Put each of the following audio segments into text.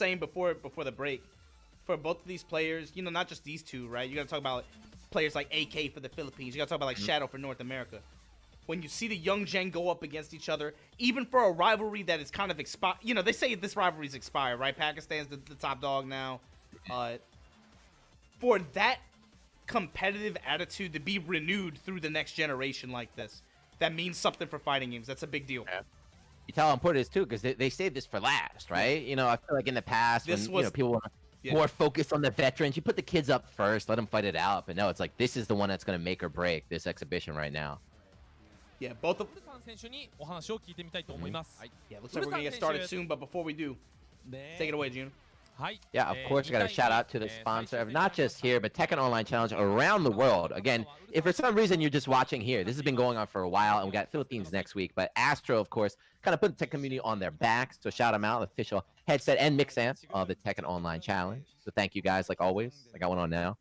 saying before the break, for both of these players, you know, not just these two, right? You got to talk about players like AK for the Philippines. You got to talk about like Shadow for North America. When you see the young gen go up against each other, even for a rivalry that is kind of expired, you know, they say this rivalry's expired, right? Pakistan's the top dog now. For that competitive attitude to be renewed through the next generation like this, that means something for fighting games. That's a big deal. Yeah. You tell how important it is too, because they saved this for last, right? You know, I feel like in the past when you know, people were more focused on the veterans, you put the kids up first, let them fight it out. But no, it's like this is the one that's going to make or break this exhibition right now. Yeah, both of Yeah, looks like we're gonna get started soon, but before we do, take it away, June. Yeah, of course, we got to shout out to the sponsor of not just here, but Tekken Online Challenge around the world. Again, if for some reason you're just watching here, this has been going on for a while, and we got Philippines next week. But Astro, of course, kind of put the tech community on their backs, so shout them out, the official headset and mix amp of the Tekken Online Challenge. So thank you guys, like always. I got one on now.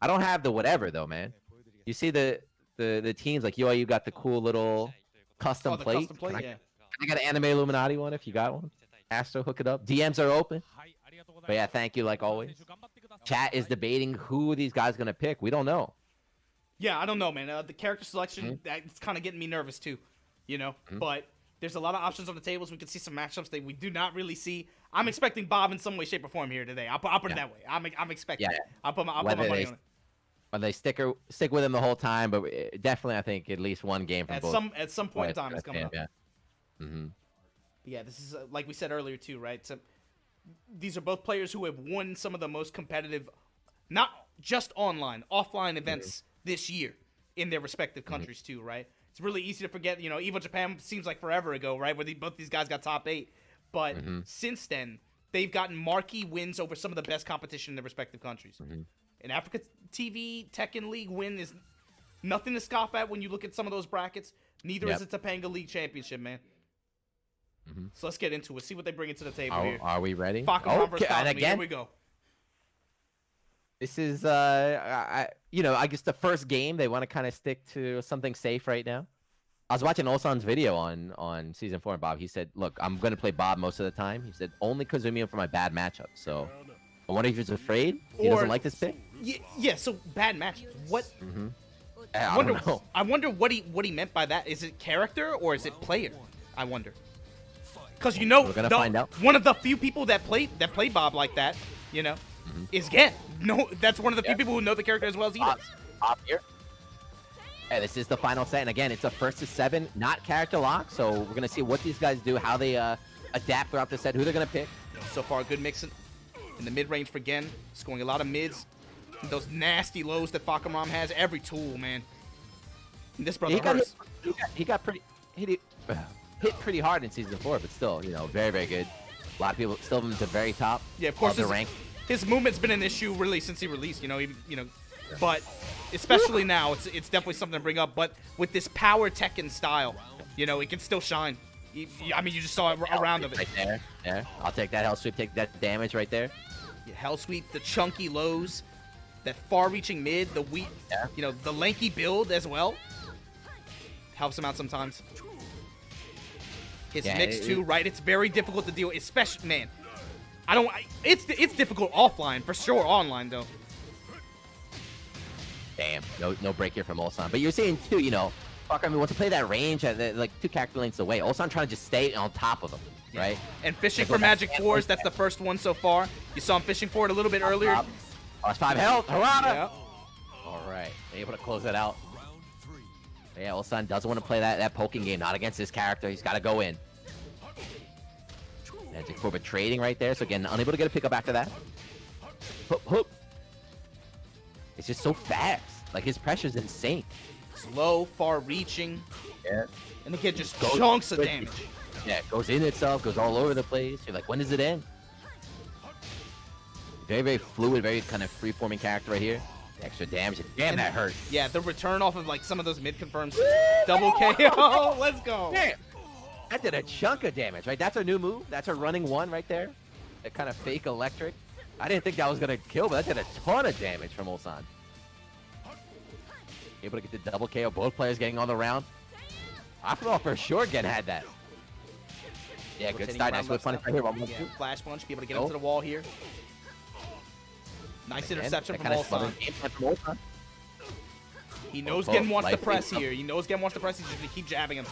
I don't have the whatever though, man. You see the teams like you got the cool little custom plate. Custom plate, yeah. I got an Anime Illuminati one if you got one. Astro, hook it up. DMs are open. But yeah, thank you like always. Chat is debating who these guys gonna pick. We don't know. Yeah, I don't know, man. The character selection, that's kind of getting me nervous too, you know. But there's a lot of options on the tables. We can see some matchups that we do not really see. I'm expecting Bob in some way, shape, or form here today. I'll put it that way. I'm expecting. Yeah. I'll put my money on it. Or they stick with him the whole time, but definitely I think at least one game from both. At some point in time it's coming up. Yeah. Yeah, this is like we said earlier too, right? So these are both players who have won some of the most competitive, not just online, offline events this year in their respective countries too, right? It's really easy to forget, you know, EVO Japan seems like forever ago, right? Where both these guys got top 8, but since then they've gotten marquee wins over some of the best competition in their respective countries. An Africa TV Tekken League win is nothing to scoff at when you look at some of those brackets. Neither is a Topanga League Championship, man. So let's get into it. See what they bring into the table here. Are we ready? Okay, and again, here we go. This is, you know, I guess the first game, they want to kind of stick to something safe right now. I was watching Ulsan's video on Season 4, and Bob, he said, look, I'm going to play Bob most of the time. He said, only Kazumi for my bad matchup. So I wonder if he's afraid. He doesn't like this pick. Yeah, so bad matchups. What? I don't know. I wonder what he meant by that. Is it character or is it player? I wonder. Because you know, we're gonna find out. One of the few people that play Bob like that, you know, is Gen. No, that's one of the few people who know the character as well as he does. Bob here. Hey, this is the final set, and again, it's a 1st to 7, not character lock. So we're gonna see what these guys do, how they adapt throughout the set, who they're gonna pick. So far, good mix in the mid range for Gen, scoring a lot of mids. Those nasty lows that Fakaram has, every tool, man. And this brother hurts. He got pretty hit pretty hard in Season 4, but still, you know, very, very good. A lot of people still at the very top. Yeah, of course. His movement's been an issue really since he released, you know, but especially now, it's definitely something to bring up. But with this power Tekken style, you know, it can still shine. I mean, you just saw a round of it. Right there. Yeah, I'll take that hell sweep, take that damage right there. Yeah, hell sweep, the chunky lows, that far-reaching mid, you know, the lanky build as well. Helps him out sometimes. His mix too, right? It's very difficult to deal with, especially, man. It's difficult offline for sure. Online though. Damn, no break here from Ulsan. But you're seeing too, you know, Fakaram wants to play that range at like 2 character lengths away. Ulsan trying to just stay on top of him, right? And fishing for Magic 4s. That's the first one so far. You saw him fishing for it a little bit earlier. Plus 5 health. Hurrah! Yeah. All right, able to close that out. But yeah, Ulsan doesn't want to play that poking game. Not against this character. He's got to go in. Magic 4 trading right there. So again, unable to get a pickup after that. Hoop, hoop. It's just so fast. Like his pressure's insane. Slow, far-reaching. Yeah. And again, just chunks of damage. Yeah, it goes in itself, goes all over the place. You're like, when does it end? Very, very fluid, very kind of free-forming character right here. Extra damage. Damn, that hurt. Yeah, the return off of like some of those mid-confirms. Double KO. Let's go. Damn. That did a chunk of damage, right? That's our new move. That's our running one right there. That kind of fake electric. I didn't think that was going to kill, but that did a ton of damage from Ulsan. Able to get the double KO. Both players getting on the round. I thought for sure Gen had that. Yeah, good Rotating start. around Nice whip left punch side. right here. 1 Yeah, 2. flash punch, be able to get Go. into the wall here. Nice interception from Ulsan. He knows Gen wants to press here. He knows Gen wants to press. He's just going to keep jabbing him.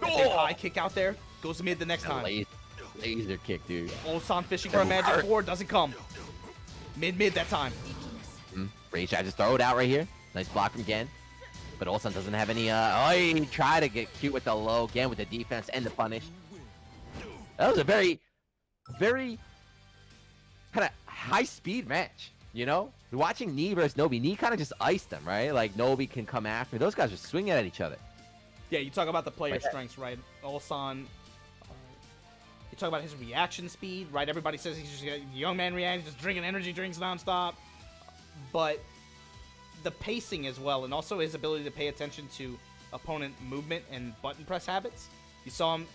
High kick out there. Goes to mid the next time. Laser kick, dude. Ulsan fishing for a magic 4. Doesn't come. Mid that time. Rage, I just throw it out right here. Nice block from Gen. But Ulsan doesn't have any, he tried to get cute with the low. Gen with the defense and the punish. That was a very, very kind of high-speed match, you know? Watching Knee versus Nobi. Knee kind of just iced them, right? Like, Nobi can come after. Those guys are swinging at each other. Yeah, you talk about the player strengths, right? Ulsan, you talk about his reaction speed, right? Everybody says he's just a young man reacting, just drinking energy drinks nonstop. But the pacing as well, and also his ability to pay attention to opponent movement and button press habits. You saw him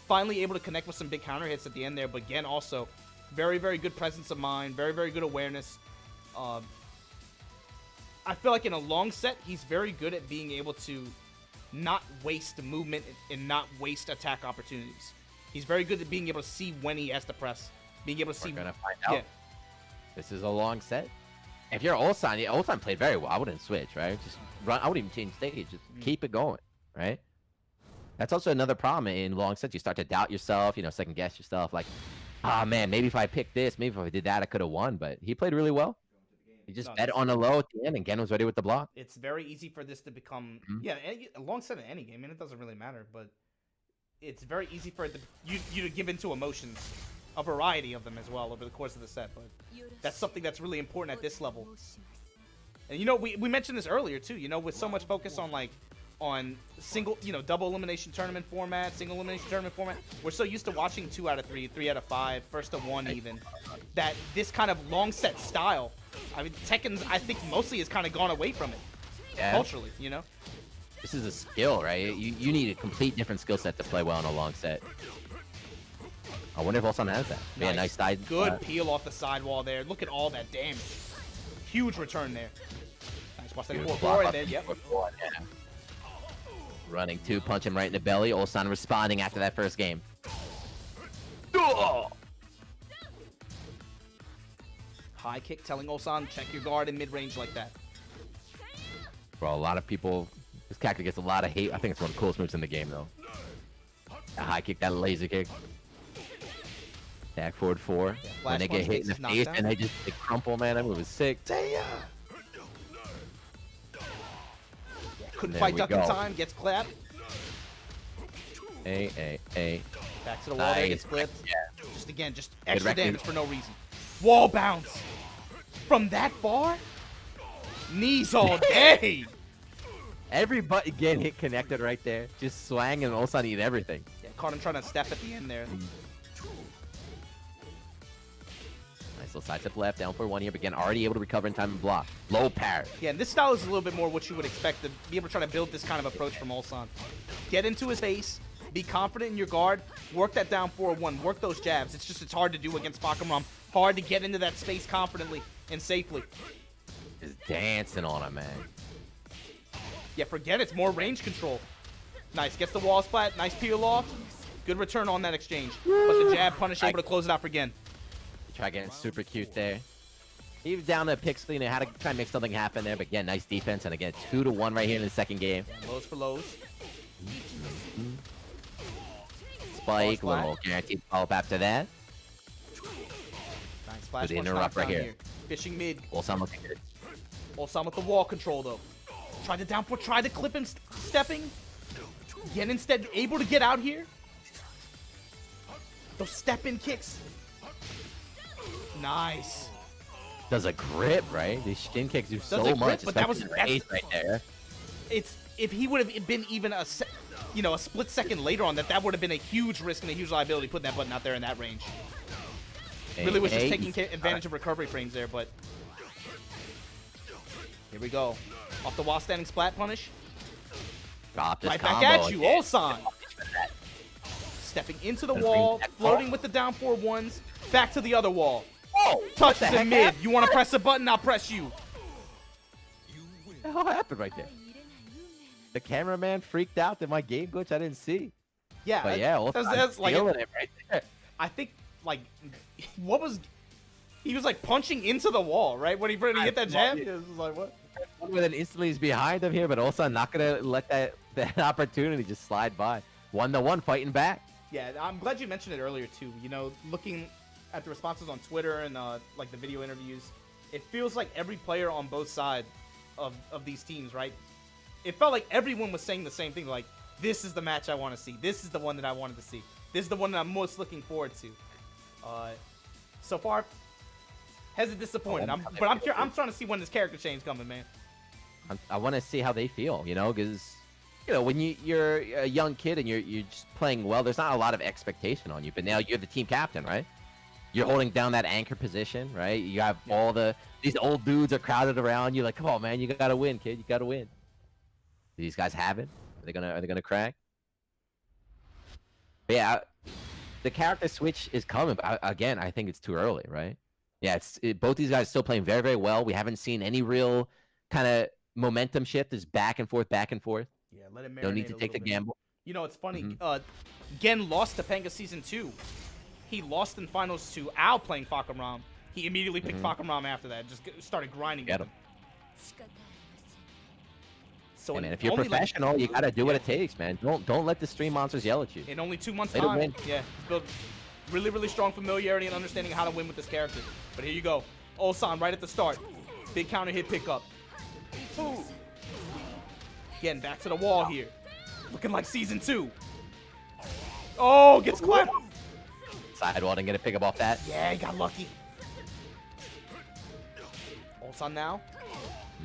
finally able to connect with some big counter hits at the end there, but again, also very, very good presence of mind, very, very good awareness. I feel like in a long set, he's very good at being able to not waste movement and not waste attack opportunities. He's very good at being able to see when he has to press, being able to see. We're gonna find out. Yeah. This is a long set. If you're Ulsan, Ulsan played very well. I wouldn't switch, right? Just run. I wouldn't even change stage. Just keep it going, right? That's also another problem in long sets. You start to doubt yourself, second guess yourself. Like, ah, man, maybe if I picked this, maybe if I did that, I could have won. But he played really well. He just bet on a low at the end, and Gen was ready with the block. It's very easy for this to become, a long set in any game, and it doesn't really matter. But it's very easy for it to, you to give into emotions, a variety of them as well over the course of the set. But that's something that's really important at this level. And we mentioned this earlier too. With so much focus on single, double elimination tournament format, single elimination tournament format, we're so used to watching 2 out of 3, 3 out of 5, first to 1 even, that this kind of long set style, I mean, Tekken's, I think, mostly has kind of gone away from it, culturally, This is a skill, right? You need a complete different skill set to play well in a long set. I wonder if Ulsan has that. Yeah, nice side. Good peel off the sidewall there. Look at all that damage. Huge return there. Nice, watch that 4-4 there. Yep. Running 2, punch him right in the belly. Ulsan responding after that first game. High kick telling Ulsan, check your guard in mid-range like that. Bro, a lot of people, this character gets a lot of hate. I think it's one of the coolest moves in the game, though. That high kick, that laser kick. Back forward 4. Yeah, when they get hit in the face and they crumple, man, that move is sick. Damn! Couldn't fight duck in time, gets clapped. Hey. Back to the wall there, gets flipped. Yeah. Just extra damage for no reason. Wall bounce. From that far? Knees all day. Every button getting hit connected right there. Just swang and Ulsan eat everything. Yeah, caught him trying to step at the end there. Nice little side step left, down for 1 here, but again, already able to recover in time and block. Low parry. Yeah, and this style is a little bit more what you would expect to be able to try to build this kind of approach from Ulsan. Get into his face, be confident in your guard, work that down 4-1, work those jabs. It's hard to do against Bakaram. Hard to get into that space confidently and safely. Just dancing on him, man. Yeah, forget it's more range control. Nice, gets the wall splat, nice peel off. Good return on that exchange. But the jab punish able to close it out for Gen. Try getting super cute there. He was down to Pixel, had to try and make something happen there, but again, nice defense, and again, 2-1 right here in the second game. Lows for lows. Spike, little guaranteed follow-up after that. Nice flash punch interrupt right here. Fishing mid. Ulsan looking good. Ulsan with the wall control, though. Tried to down foot, tried to clip him stepping. Gen instead able to get out here. Those step-in kicks. Nice. Does a grip, right? These shin kicks do so much. But that was right there. It's if he would have been even a split second later on, that would have been a huge risk and a huge liability putting that button out there in that range. Really was just taking advantage of recovery frames there, but here we go. Off the wall standing splat punish. Right back at you, Ulsan. Stepping into the wall, floating with the down 4-1s, back to the other wall. Oh, touches in mid. You want to press a button? I'll press you. What the hell happened right there? The cameraman freaked out that my game glitch I didn't see. Yeah, But yeah, that's like feeling it right there. I think like he was like punching into the wall, right? When he hit that jab, he was like, what? Then instantly he's behind him here, but also not gonna let that opportunity just slide by. 1-1 fighting back. Yeah, I'm glad you mentioned it earlier too. You know, looking at the responses on Twitter and like the video interviews, it feels like every player on both sides of these teams, right? It felt like everyone was saying the same thing, like, this is the match I want to see. This is the one that I wanted to see. This is the one that I'm most looking forward to. So far, hasn't disappointed. But I'm trying to see when this character change coming, man. I want to see how they feel, you know, because when you're a young kid and you're just playing well, there's not a lot of expectation on you. But now you're the team captain, right? You're holding down that anchor position, right? You have these old dudes are crowded around you, like, come on, man, you gotta win, kid, you gotta win. These guys have it. Are they gonna crack? But yeah, the character switch is coming. But again, I think it's too early, right? Yeah, both these guys still playing very, very well. We haven't seen any real kind of momentum shift. It's back and forth, back and forth. Yeah, let it marinate. No need to take the gamble. You know, it's funny. Gen lost to Panga Season 2. He lost in finals to Al playing Fakaram. He immediately picked Fakaram after that. Just started grinding. Get him. So hey, man, if you're professional, you gotta do what it takes, man. Don't let the stream monsters yell at you. In only 2 months' time, yeah, he's built really, really strong familiarity and understanding how to win with this character. But here you go, Ulsan right at the start, big counter hit pickup. Ooh. Getting back to the wall here, looking like Season 2. Oh, gets clapped. Sidewall didn't get a pickup off that. Yeah, he got lucky. Ulsan now.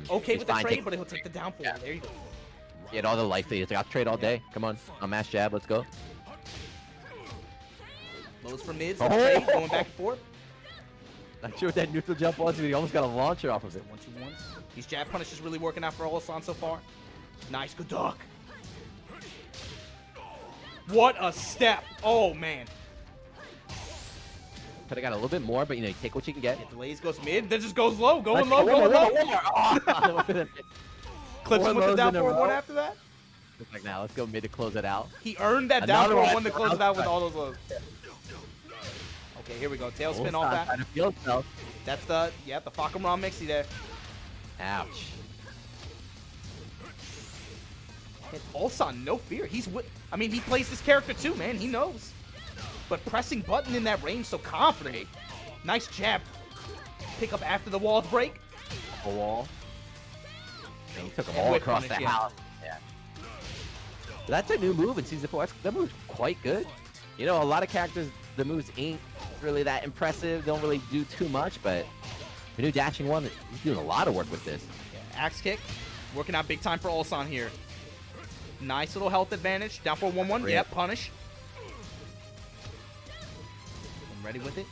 Okay with the trade, but he'll take the down forward. There you go. Get all the life leads. I'll trade all day. Come on. I'll mash jab. Let's go. Lows for mids. Trade, going back and forth. Not sure what that neutral jump was, but he almost got a launcher off of it. 1-2-1. These jab punishes really working out for Ulsan so far. Nice. Good duck. What a step. Oh, man. Could have got a little bit more, but you take what you can get. Yeah, delays goes mid, then just goes low, going low. Clips him with the down forward one after that. Looks like now, let's go mid to close it out. He earned that down forward one to close it out with all those lows. Okay, here we go. Tailspin off that. That's the Fakaram mixie there. Ouch. And Ulsan, no fear. He plays this character too, man. He knows. But pressing button in that range so confident. Nice jab. Pick up after the wall break. A wall. And he took them all across the house. Yeah. That's a new move in Season 4. That move's quite good. A lot of characters, the moves ain't really that impressive. Don't really do too much, but the new dashing one, he's doing a lot of work with this. Yeah, axe kick. Working out big time for Ulsan here. Nice little health advantage. Down for 1-1. Yep, punish. Ready with it.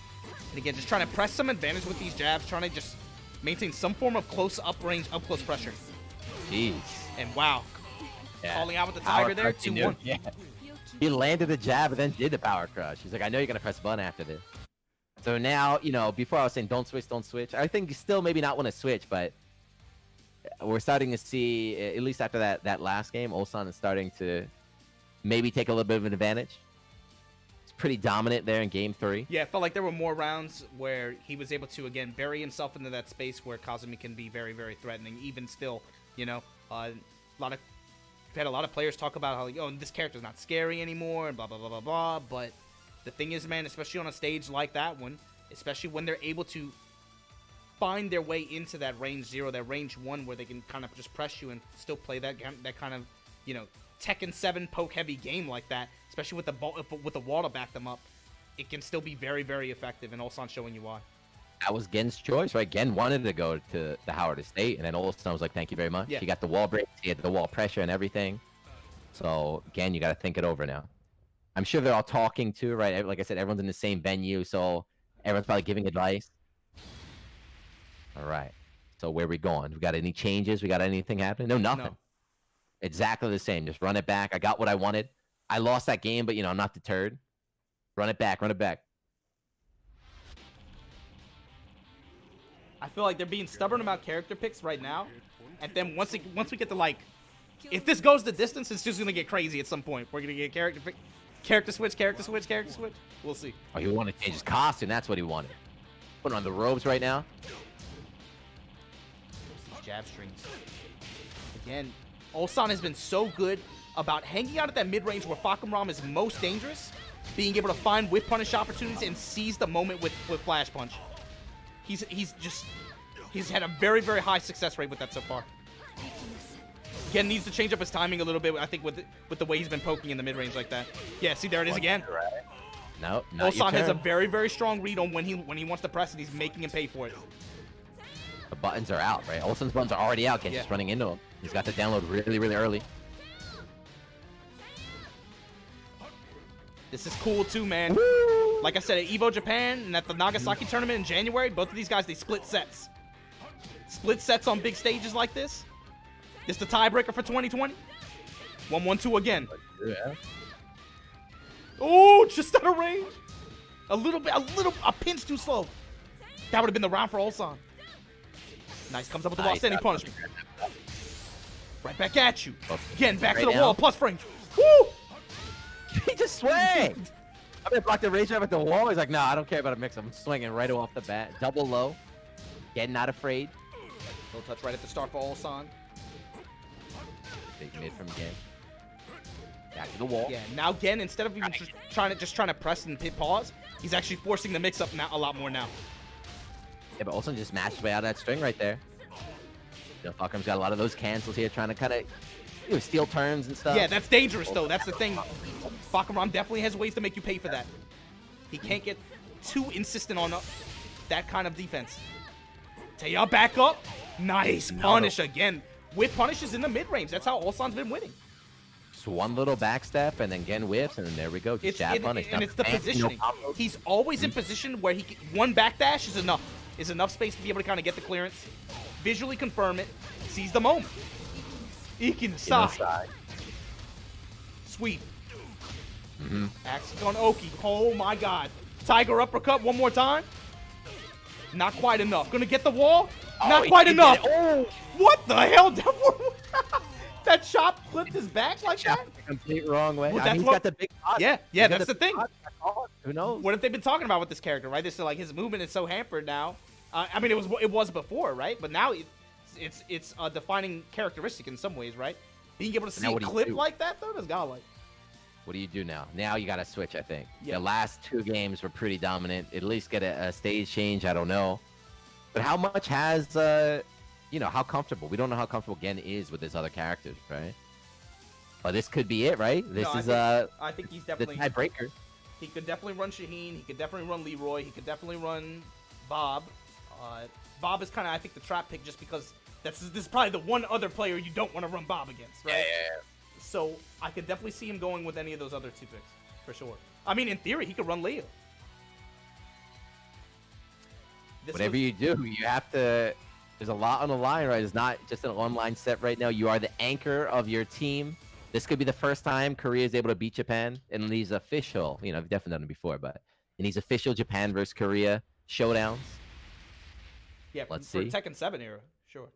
And again, just trying to press some advantage with these jabs, trying to just maintain some form of close up close pressure. Jeez. And wow. Yeah. Calling out with the tiger there, 2-1. Yeah. He landed the jab and then did the power crush. He's like, I know you're going to press button after this. So now, before I was saying don't switch. I think you still maybe not want to switch, but we're starting to see, at least after that last game, Ulsan is starting to maybe take a little bit of an advantage. Pretty dominant there in Game 3. Yeah, it felt like there were more rounds where he was able to, again, bury himself into that space where Kazumi can be very, very threatening. Even still, we've had a lot of players talk about how, this character's not scary anymore and blah, blah, blah, blah, blah. But the thing is, man, especially on a stage like that one, especially when they're able to find their way into that range 0, that range 1, where they can kind of just press you and still play that kind of, Tekken 7 poke heavy game like that, especially with the wall to back them up, it can still be very, very effective, and Ulsan showing you why. That was Gen's choice, right? Gen wanted to go to the Howard Estate, and then Ulsan was like, thank you very much. Yeah. He got the wall breaks, he had the wall pressure and everything. So, Gen, you got to think it over now. I'm sure they're all talking too, right? Like I said, everyone's in the same venue, so everyone's probably giving advice. All right. So, where are we going? We got any changes? We got anything happening? No, nothing. No. Exactly the same. Just run it back. I got what I wanted. I lost that game, but, I'm not deterred. Run it back. Run it back. I feel like they're being stubborn about character picks right now. And then once we get to, if this goes the distance, it's just going to get crazy at some point. We're going to get character pick. Character switch, character switch, character switch. We'll see. Oh, he wanted to change his costume. That's what he wanted. Putting on the robes right now. Jab strings. Again, Ulsan has been so good about hanging out at that mid-range where Fakumram is most dangerous, being able to find whip punish opportunities and seize the moment with flash punch. He's had a very, very high success rate with that so far. Again, needs to change up his timing a little bit, I think, with the way he's been poking in the mid-range like that. Yeah, see, there it is again. No, not Ulsan has a turn. very, very strong read on when he wants to press it. He's making him pay for it. The buttons are out, right? Ulsan's buttons are already out. Ken's just running into him. He's got to download really, really early. This is cool too, man. Woo! Like I said, at EVO Japan and at the Nagasaki tournament in January, both of these guys, they split sets. Split sets on big stages like this. This the tiebreaker for 2020. 1-1-2 again. Yeah. Oh, just out of range. A pinch too slow. That would have been the round for Ulsan. Nice, comes up with the wall standing punishment. Right back at you. Again, back to the wall, plus frames. Woo! He just swung. I'm gonna block the rage up at the wall. He's like, nah, I don't care about a mix. I'm swinging right off the bat. Double low. Again, not afraid. No touch right at the start for Ulsan. Big mid from Gen. Back to the wall. Yeah, now Gen, instead of even just trying to press and hit pause, he's actually forcing the mix up now a lot more now. Yeah, but Ulsan just matched way out of that string right there. You know, Falcom's got a lot of those cancels here, trying to kind of steal turns and stuff. Yeah, that's dangerous though. That's the thing. Fakumram definitely has ways to make you pay for that. He can't get too insistent on that kind of defense. Taya back up. Nice punish again. With punishes in the mid-range. That's how Ulsan's been winning. Just one little backstep and then Gen whiffs, and then there we go. Just jab punish. And it's the positioning. He's always in position where one backdash is enough. Is enough space to be able to kind of get the clearance, visually confirm it, seize the moment. EQNX. Sweep. Axe on Oki. Oh my god. Tiger uppercut one more time. Not quite enough. Gonna get the wall? Not quite enough. Oh. What the hell? That chop flipped his back like that? Complete wrong way. Well, He's got the big pot. Yeah, that's the thing. Who knows? What have they been talking about with this character, right? This is like his movement is so hampered now. I mean, it was before, right? But now it's a defining characteristic in some ways, right? Being able to see a clip like that, though, is godlike. What do you do now? Now you got to switch, I think. Yeah. The last two games were pretty dominant. At least get a stage change. I don't know. But how much has, how comfortable? We don't know how comfortable Gen is with his other characters, right? But this could be it, right? This is I think he's definitely the tiebreaker. He could definitely run Shaheen. He could definitely run Leroy. He could definitely run Bob. Bob is kind of, I think, the trap pick just because this is probably the one other player you don't want to run Bob against, right? Yeah. So I could definitely see him going with any of those other two picks, for sure. I mean, in theory, he could run Leo. Whatever you do, you have to... There's a lot on the line, right? It's not just an online set right now. You are the anchor of your team. This could be the first time Korea is able to beat Japan in these official, I've definitely done it before, but in these official Japan versus Korea showdowns. Yeah, let's for see. Tekken 7 era, sure.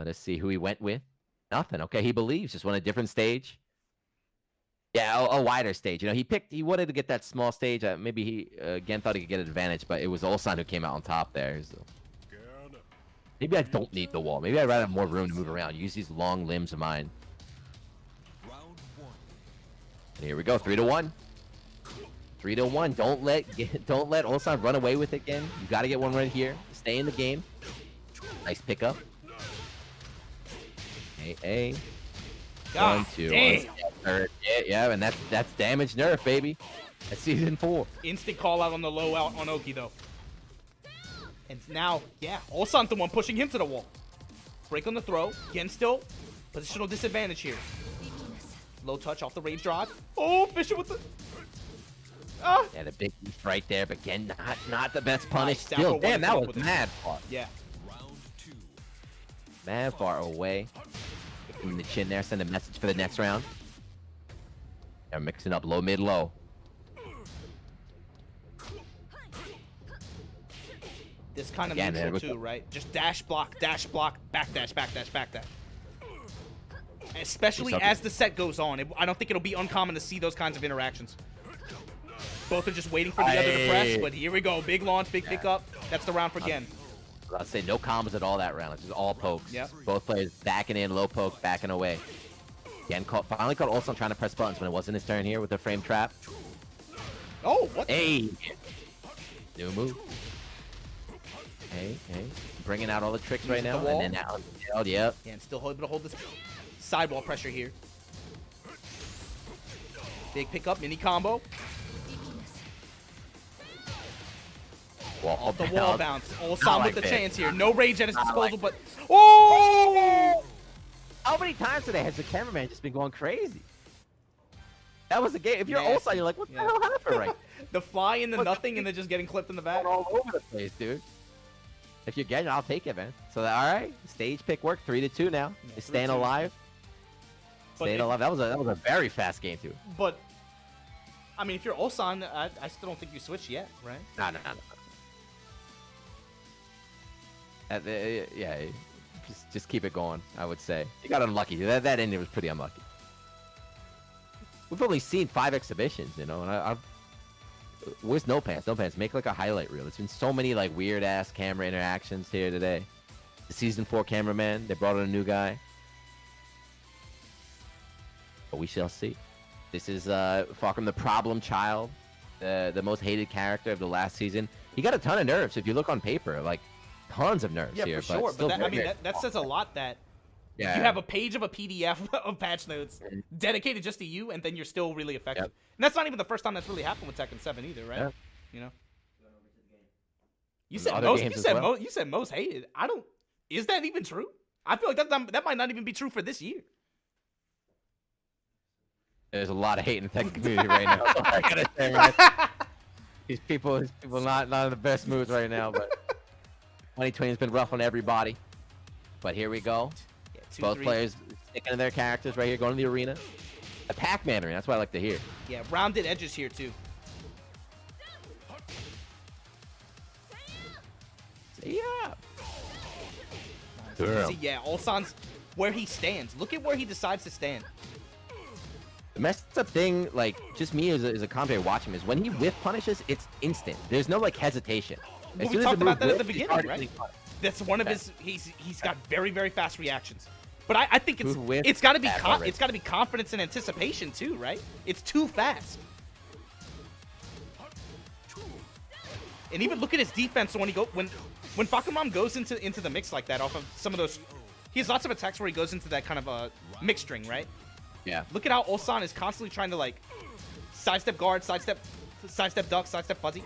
Let us see who he went with. Nothing. Okay, he believes. Just won a different stage. Yeah, a wider stage. He wanted to get that small stage. Maybe he again thought he could get an advantage, but it was Ulsan who came out on top there. So. Maybe I don't need the wall. Maybe I'd rather have more room to move around. Use these long limbs of mine. And here we go. 3-1. 3-1. Don't let Ulsan run away with it again. You got to get one right here. Stay in the game. Nice pickup. Hey. God 1, 2. damn. Yeah, and that's damage nerf, baby. That's season 4. Instant call out on the low out on Oki, though. And now, Ulsan's the one pushing him to the wall. Break on the throw. Again, still positional disadvantage here. Low touch off the rage drive. Oh, Fisher with the... Yeah, the big beef right there, but again, not the best punish. Nice. Still, damn, that was mad far. Yeah. Mad far away. Hit him in the chin there, send a message for the next round. They're mixing up low, mid, low. This kind of neutral too, right? Just dash block, back dash. especially as the set goes on. I don't think it'll be uncommon to see those kinds of interactions. Both are just waiting for the other to press, but here we go. Big launch, big pickup. That's the round for Gen. I'd say no combos at all that round. It's just all pokes. Yep. Both players backing in, low poke, backing away. Again, finally caught Ulsan trying to press buttons when it wasn't his turn here with the frame trap. Oh, what? Hey! New move. Hey. Bringing out all the tricks right now. And then out. Yep. Yeah, and still able to hold this sidewall pressure here. Big pickup, mini combo. Off the wall bounce. Ulsan with the chance here. No rage at his disposal, but... Oh! How many times today has the cameraman just been going crazy? That was the game. If you're Ulsan, you're like, what the hell happened right? The fly into nothing and then just getting clipped in the back. All over the place, dude. If you're getting it, I'll take it, man. So, all right. Stage pick work. 3-2 now. Yeah, He's staying alive. Staying alive. That was a very fast game, too. But, I mean, if you're Ulsan, I still don't think you switch yet, right? No. Yeah, just keep it going, I would say. You got unlucky. That ending was pretty unlucky. We've only seen 5 exhibitions, you know, and where's No Pants? No Pants, make like a highlight reel. There's been so many like weird-ass camera interactions here today. The Season 4 cameraman, they brought in a new guy. But we shall see. This is far from the problem child, the most hated character of the last season. He got a ton of nerfs if you look on paper, like tons of nerfs here. For sure. But that, I mean, that says a lot that you have a page of a PDF of patch notes dedicated just to you, and then you're still really effective. And that's not even the first time that's really happened with Tekken 7 either, right? You know. You said most hated. I don't. Is that even true? I feel like that might not even be true for this year. There's a lot of hate in the Tekken community right now. So I gotta say, man. These people not in the best moods right now, but 2020 has been rough on everybody. But here we go. Both players sticking to their characters right here, going to the arena. A Pac-Man arena, that's what I like to hear. Yeah, rounded edges here too. Yeah. Yeah, Ulsan's where he stands. Look at where he decides to stand. The messed up thing, like, just me as a commentator watching him, is when he whiff punishes, it's instant. There's no, like, hesitation. Well, we talked about that at the beginning, right? That's one of his. He's got very, very fast reactions. But I think it's got to be confidence and anticipation too, right? It's too fast. And even look at his defense when Fakumram goes into the mix like that off of some of those. He has lots of attacks where he goes into that kind of a mix string, right? Yeah. Look at how Ulsan is constantly trying to like sidestep guard, sidestep duck, sidestep fuzzy.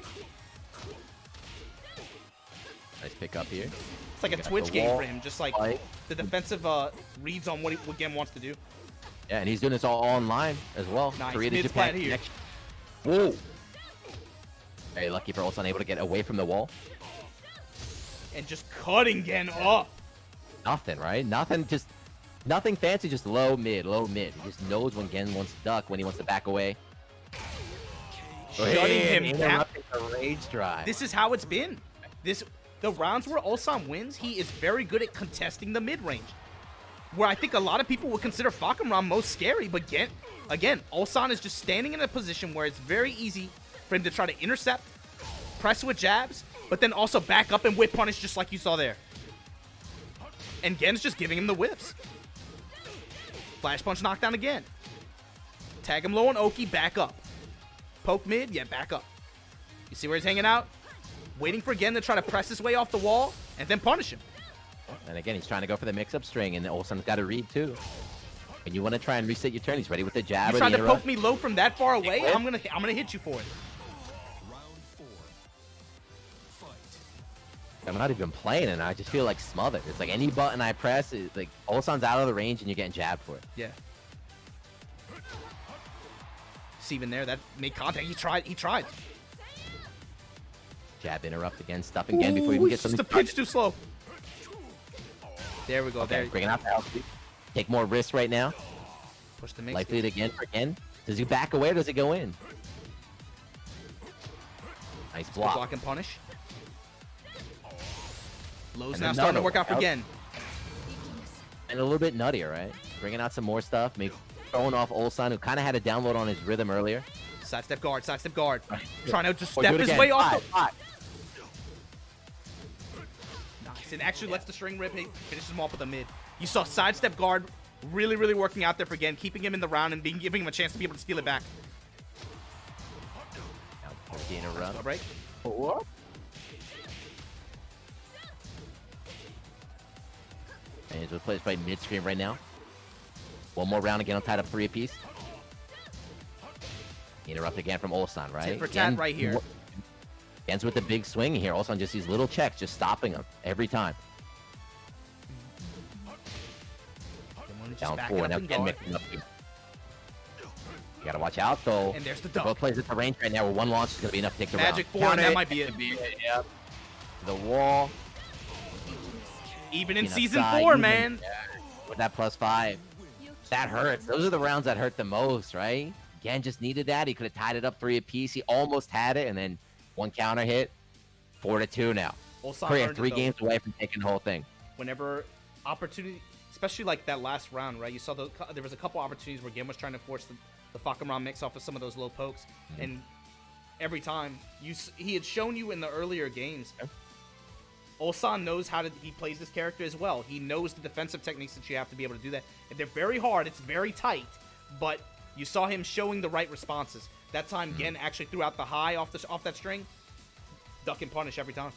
Nice pick up here. It's like a Twitch game for him, just like the defensive reads on what Gen wants to do. Yeah, and he's doing this all online as well. Nice. Korea to Japan connection. Whoa. Very lucky for Ulsan, able to get away from the wall. And just cutting Gen up. Nothing, right? Nothing fancy, just low, mid. He just knows when Gen wants to duck, when he wants to back away. Shutting him down. The rage drive. This is how it's been. The rounds where Ulsan wins, he is very good at contesting the mid-range. Where I think a lot of people would consider Fakumram most scary, but again, Ulsan is just standing in a position where it's very easy for him to try to intercept, press with jabs, but then also back up and whip punish just like you saw there. And Gen's just giving him the whiffs. Flash punch knockdown again. Tag him low on Oki, back up. Poke mid, yeah, back up. You see where he's hanging out? Waiting for Gen to try to press his way off the wall and then punish him. And again, he's trying to go for the mix-up string, and Ulsan's got to read too. When you want to try and reset your turn, he's ready with the jab. You trying to poke me low from that far away? I'm gonna hit you for it. I'm not even playing, and I just feel like smothered. It's like any button I press, it's like Ulsan's out of the range, and you're getting jabbed for it. Yeah. See, even there, that made contact. He tried. Jab interrupt again, stuffing again before you can get something. Just a pinch too slow. There we go. Okay, bringing out the health. Take more risks right now. Push the mix. Life lead again for Gen. Does he back away or does he go in? Nice block. Block and punish. Low's now starting to work out for Gen. And a little bit nuttier, right? bringing out some more stuff. Maybe throwing off Ulsan, who kind of had a download on his rhythm earlier. Sidestep guard, sidestep guard. Trying to just Or step do it his again. way off. Five. Nice, and actually lets the string rip. He finishes him off with a mid. You saw sidestep guard really, really working out there for Gen, keeping him in the round and giving him a chance to be able to steal it back. Now, in a run. Break. What? And he's plays by mid-screen right now. One more round again, I'll tie up 3 apiece. Interrupt again from Ulsan, right? Tit for tat right here. Ends with the big swing here. Ulsan just these little checks, just stopping him every time. Down 4, now again mixing up here. You gotta watch out though. And there's the dunk. Both players at the range right now where one launch is gonna be enough to take the Magic round. 4, and that might be it. Yep. The wall. Even in Peanut season side, 4, even- man. With that +5. That hurts. Those are the rounds that hurt the most, right? Again, just needed that. He could have tied it up 3 apiece. He almost had it, and then one counter hit. 4-2 now. Korea 3 games away from taking the whole thing. Whenever opportunity, especially like that last round, right? You saw there was a couple opportunities where Gen was trying to force the Fakamram mix off of some of those low pokes, and every time he had shown you in the earlier games. Ulsan knows he plays this character as well. He knows the defensive techniques that you have to be able to do that. And they're very hard. It's very tight, but you saw him showing the right responses. That time, Gen actually threw out the high off that string. Duck and punish every time.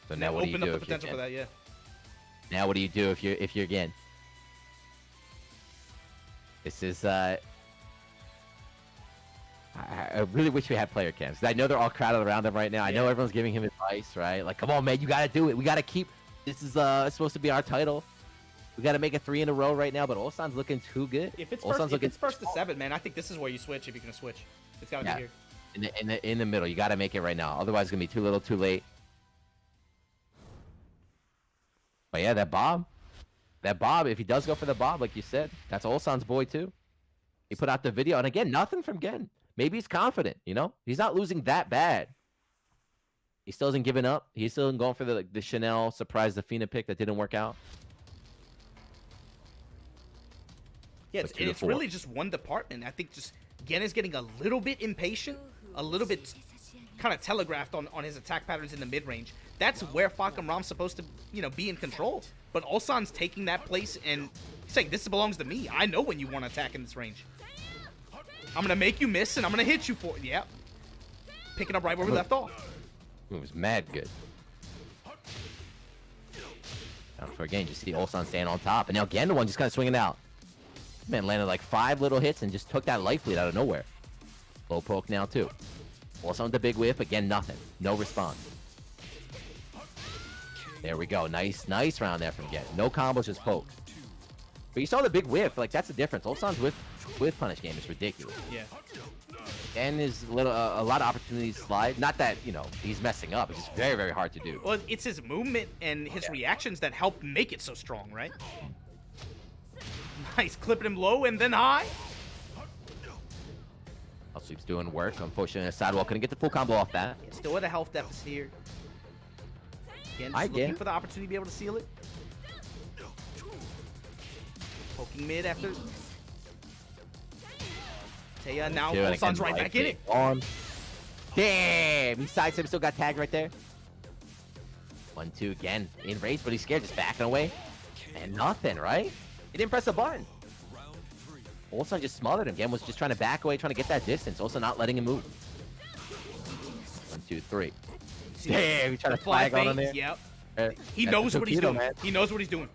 So now what do you do opened up the if you're potential for Gen? that, yeah. Now what do you do if you're Gen? This is I really wish we had player cams. I know they're all crowded around him right now. I know everyone's giving him advice, right? Like, come on, man, you gotta do it. We gotta keep. This is supposed to be our title. We gotta make it 3 in a row right now. But Ulsan's looking too good. If it's Ulsan's first to 7, man, I think this is where you switch if you're gonna switch. It's gotta be here. In the middle. You gotta make it right now. Otherwise, it's gonna be too little, too late. But yeah, that Bob, if he does go for the Bob, like you said, that's Ulsan's boy too. He put out the video, and again, nothing from Gen. Maybe he's confident, you know? He's not losing that bad. He still isn't giving up. He's still going for the Chanel surprise Zafina pick that didn't work out. Yeah, it's really just one department. I think just Gen is getting a little bit impatient, a little bit kind of telegraphed on his attack patterns in the mid-range. That's where Fakamram's supposed to, be in control. But Ulsan's taking that place and saying, this belongs to me. I know when you want to attack in this range. I'm going to make you miss, and I'm going to hit you for it. Yep. Picking up right where we left off. It was mad good. Now for again, just see Ulsan staying on top. And now Gen, the one just kind of swinging out. Man landed like 5 little hits and just took that life lead out of nowhere. Low poke now, too. Ulsan with the big whip. Again, nothing. No response. There we go. Nice round there from Gen. No combos, just poke. But you saw the big whiff. Like, that's the difference. Ulsan's with punish game is ridiculous. Yeah. And his a lot of opportunities slide. Not that, he's messing up. It's just very, very hard to do. Well, it's his movement and his reactions that help make it so strong, right? Nice. Clipping him low and then high. Sweep's doing work. Unfortunately, sidewall couldn't get the full combo off that. Still at a health deficit here. Again, just looking for the opportunity to be able to seal it. Poking mid after. Taya now Ulsan's right back in it. Damn! He sidestep, still got tagged right there. 1-2 again. In range, but he's scared, just backing away. And nothing, right? He didn't press a button. Ulsan just smothered him. Gen was just trying to back away, trying to get that distance. Also not letting him move. 1, 2, 3. Damn, he's trying to flag on him there. Yep. He knows what he's doing. Man. He knows what he's doing.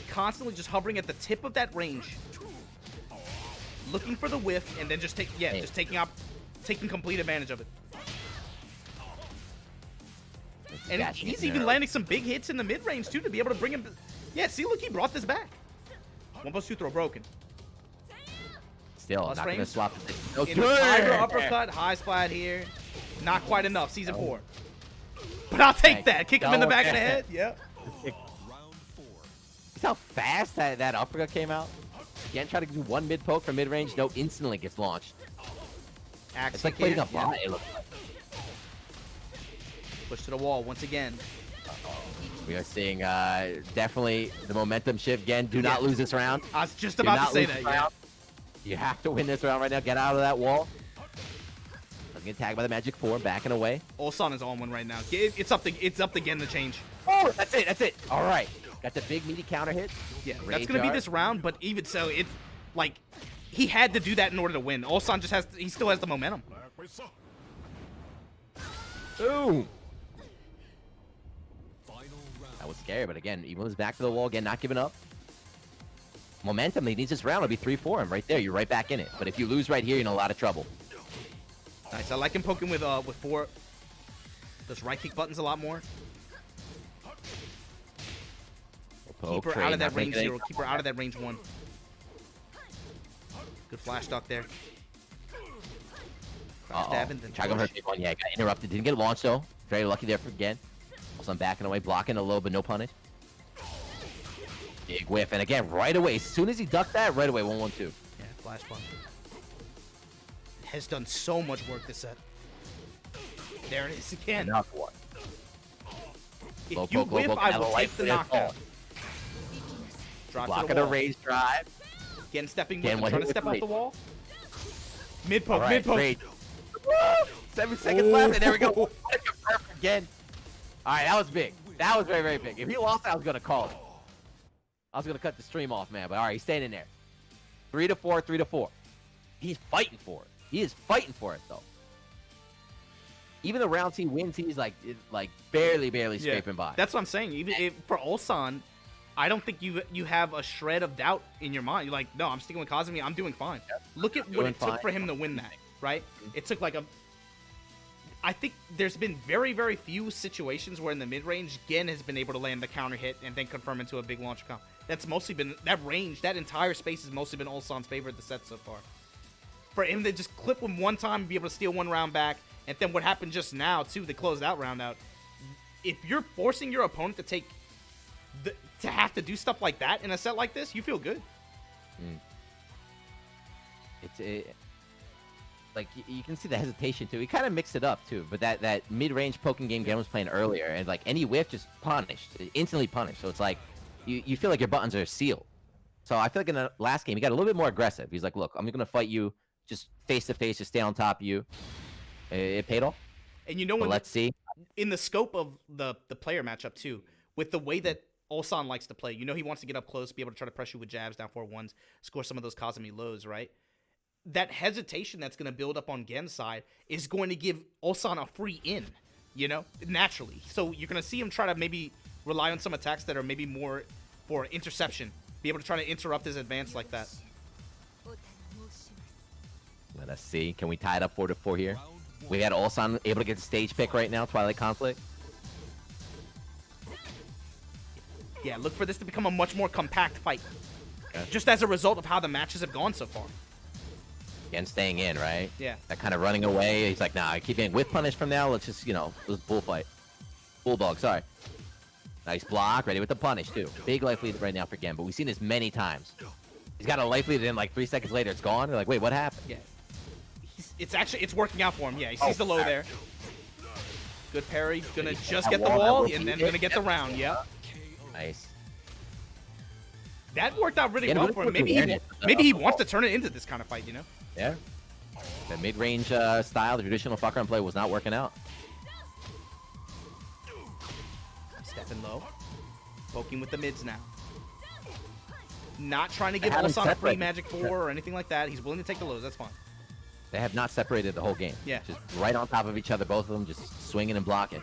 Constantly just hovering at the tip of that range. Looking for the whiff and then just taking complete advantage of it. And he's even landing some big hits in the mid-range too to be able to bring him. Yeah, see, look, he brought this back. 1+2 throw broken. Still, not going to swap the thing. Tiger uppercut, high splat here. Not quite enough, season 4. But I'll take that. Kick him in the back of the head. Yeah. See how fast that uppercut came out? Again, try to do one mid poke from mid range. No, instantly gets launched. It's like playing a bot. It looks like. Push to the wall once again. We are seeing definitely the momentum shift again. Do not lose this round. I was just about to say that. Yeah. You have to win this round right now. Get out of that wall. Doesn't get tagged by the Magic 4, backing away. Ulsan is on one right now. It's up to Gen to change. Oh, that's it. That's it. All right. Got the big meaty counter hit. Yeah, that's gonna be this round. But even so, it's like he had to do that in order to win. Ulsan just he still has the momentum. Boom. That was scary, but again, even was back to the wall again, not giving up. Momentum, he needs this round. It'll be 3-4, and right there, you're right back in it. But if you lose right here, you're in a lot of trouble. Nice. I like him poking with 4. Those right kick buttons a lot more. Keep her out of that range 0. Keep her out of that range 1. Good flash duck there. Stabbing, then try going her big one. Yeah, got interrupted. Didn't get launched though. Very lucky there for again. Also, I'm backing away, blocking a little, but no punish. Big whiff, and again, right away. As soon as he ducked that, right away, 1-1-2. Yeah, flash bomb. Has done so much work this set. There it is again. Enough one. If you whiff, I will take the knockdown. Blocking a raise drive. Again, stepping with him, trying to step off the wall. Mid poke, right, mid poke. Great. 7 seconds left, and there we go. Perfect again. All right, that was big. That was very, very big. If he lost, I was gonna call it. I was gonna cut the stream off, man. But all right, he's staying in there. 3-4, 3-4. He's fighting for it. He is fighting for it, though. Even the rounds he wins, he's like barely scraping by. That's what I'm saying. Even for Ulsan, I don't think you have a shred of doubt in your mind. You're like, no, I'm sticking with Kazumi. I'm doing fine. Yep. Look at what it took for him to win that, right? It took like I think there's been very, very few situations where in the mid-range, Gen has been able to land the counter hit and then confirm into a big launch comp. That's mostly been, that range, that entire space has mostly been Ulsan's favorite the set so far. For him to just clip him one time and be able to steal one round back, and then what happened just now, too, to close that round out. If you're forcing your opponent to to have to do stuff like that in a set like this, you feel good. Like you can see the hesitation too. He kind of mixed it up too, but that mid-range poking game Gen was playing earlier, and like any whiff just punished, instantly punished. So it's like you feel like your buttons are sealed. So I feel like in the last game he got a little bit more aggressive. He's like, look, I'm gonna fight you just face to face, just stay on top of you. It paid off. And you know when let's see in the scope of the player matchup too, with the way that Ulsan likes to play, you know he wants to get up close, be able to try to press you with jabs down 4-1s, score some of those Kazumi lows, right? That hesitation that's going to build up on Gen's side is going to give Ulsan a free in, you know, naturally. So you're going to see him try to maybe rely on some attacks that are maybe more for interception, be able to try to interrupt his advance like that. Let us see. Can we tie it up 4-4 here? We got Ulsan able to get the stage pick right now, Twilight Conflict. Yeah, look for this to become a much more compact fight. Okay. Just as a result of how the matches have gone so far. Again, staying in, right? Yeah. That kind of running away. He's like, nah, I keep getting whiff punish from now. Let's just, you know, let's bullfight. Bulldog, sorry. Nice block. Ready with the punish, too. Big life lead right now for Gen, but we've seen this many times. He's got a life lead, and then like 3 seconds later, it's gone. They're like, wait, what happened? Yeah. It's working out for him. Yeah, he sees the low there. Good parry. Gonna just get the wall, and then gonna get the round. Yeah. Nice. That worked out really well for him. Maybe he wants to turn it into this kind of fight, you know? Yeah. The mid-range style, the traditional fucker and play was not working out. Stepping low. Poking with the mids now. Not trying to give Ulsan a free Magic 4 or anything like that. He's willing to take the lows. That's fine. They have not separated the whole game. Yeah. Just right on top of each other, both of them just swinging and blocking.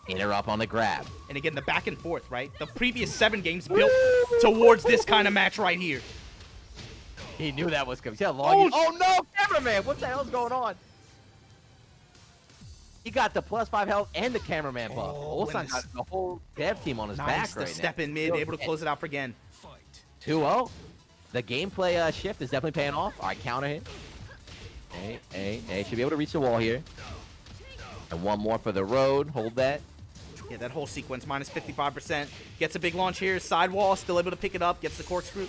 Interrupt on the grab. And again, the back and forth, right? The previous 7 games built towards this kind of match right here. He knew that was coming. See how long oh no, cameraman! What the hell's going on? He got the +5 health and the cameraman buff. Ulsan got the whole dev team on his back right now. Step in mid, able to close it out for Gen. 2-0. The gameplay shift is definitely paying off. All right, counter hit. Hey, should be able to reach the wall here. And one more for the road. Hold that. Yeah, that whole sequence, minus 55%. Gets a big launch here. Sidewall, still able to pick it up. Gets the corkscrew.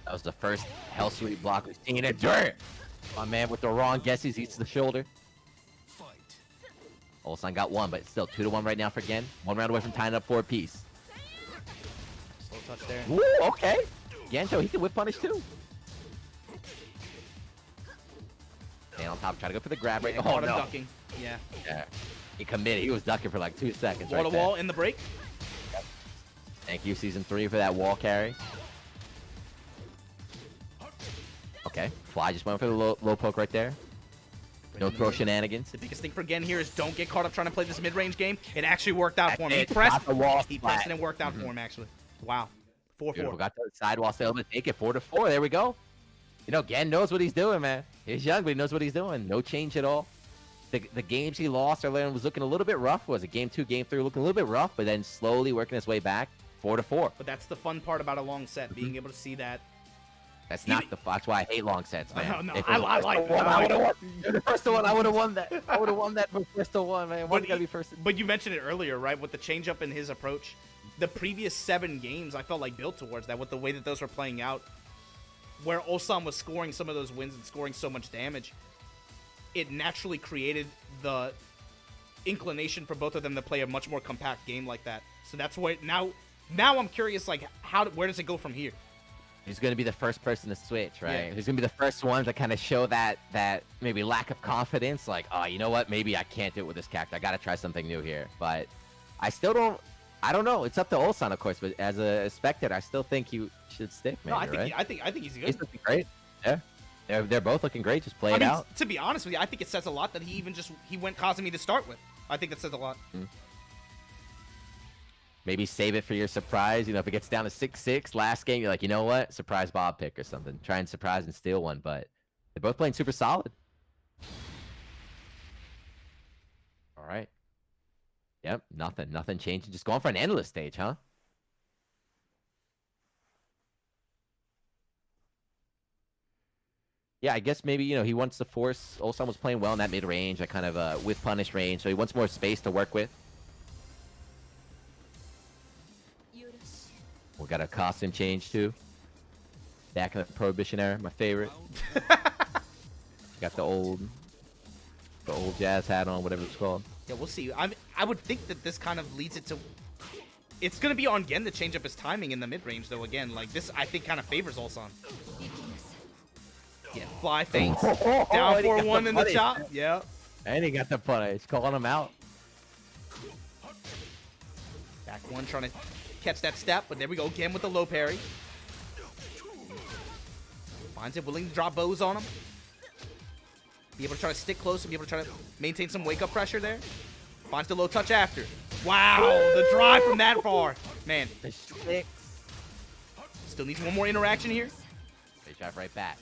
That was the first Hell Sweep block we've seen it. My man with the wrong guesses eats the shoulder. Ulsan got one, but still 2-1 right now for Gen. 1 round away from tying it up for a piece. Slow touch there. Woo, okay. Gancho, he can whip punish too. And on top, try to go for the grab right. Caught him ducking. Yeah. Yeah. He committed. He was ducking for like 2 seconds. Wall right to wall in the break. Yep. Thank you, Season 3, for that wall carry. Okay. Fly just went for the low poke right there. No throw shenanigans. The biggest thing for Gen here is don't get caught up trying to play this mid-range game. It actually worked out for him. He pressed and it worked out for him, actually. Wow. 4-4. Beautiful. Got the sidewall still to take it 4-4. There we go. You know, Gen knows what he's doing, man. He's young, but he knows what he's doing. No change at all. The games he lost earlier was looking a little bit rough. Was it game 2, game 3? Looking a little bit rough, but then slowly working his way back. 4-4. But that's the fun part about a long set, being able to see that. That's not the. That's why I hate long sets, man. No, I like that. I would have won. You're the first one. I would have won that. I would have won that for first to one, man. Why gotta be first? But you mentioned it earlier, right? With the change up in his approach, the previous 7 games I felt like built towards that with the way that those were playing out, where Ulsan was scoring some of those wins and scoring so much damage. It naturally created the inclination for both of them to play a much more compact game like that. So that's why now I'm curious, like, where does it go from here? He's going to be the first person to switch, right? Yeah. He's going to be the first one to kind of show that maybe lack of confidence. Like, oh, you know what? Maybe I can't do it with this character. I got to try something new here. But I still don't. I don't know. It's up to Ulsan, of course. But as a spectator, I still think you should stick, man. No, I think right? I think he's good. He's looking great. Yeah. They're both looking great. Just play it out. To be honest with you, I think it says a lot that he went Kazumi to start with. I think that says a lot. Maybe save it for your surprise. You know, if it gets down to 6-6 last game, you're like, you know what? Surprise Bob pick or something. Try and surprise and steal one. But they're both playing super solid. All right. Yep. Nothing changing. Just going for an endless stage, huh? Yeah, I guess maybe, you know, he wants to force. Ulsan was playing well in that mid-range, that kind of with punish range, so he wants more space to work with. We got a costume change, too. Back in the Prohibition era, my favorite. Got the old jazz hat on, whatever it's called. Yeah, we'll see. I would think that this kind of leads it to... It's going to be on Gen to change up his timing in the mid-range, though, again. Like, this, I think, kind of favors Ulsan. Yeah, fly feints. Down 4-1 in the chop. Yeah. And he got the punish. Calling him out. Back one, trying to catch that step. But there we go again with the low parry. Finds it, willing to drop bows on him. Be able to try to stick close and be able to try to maintain some wake-up pressure there. Finds the low touch after. Wow, the drive from that far. Man. Still needs one more interaction here. They drive right back.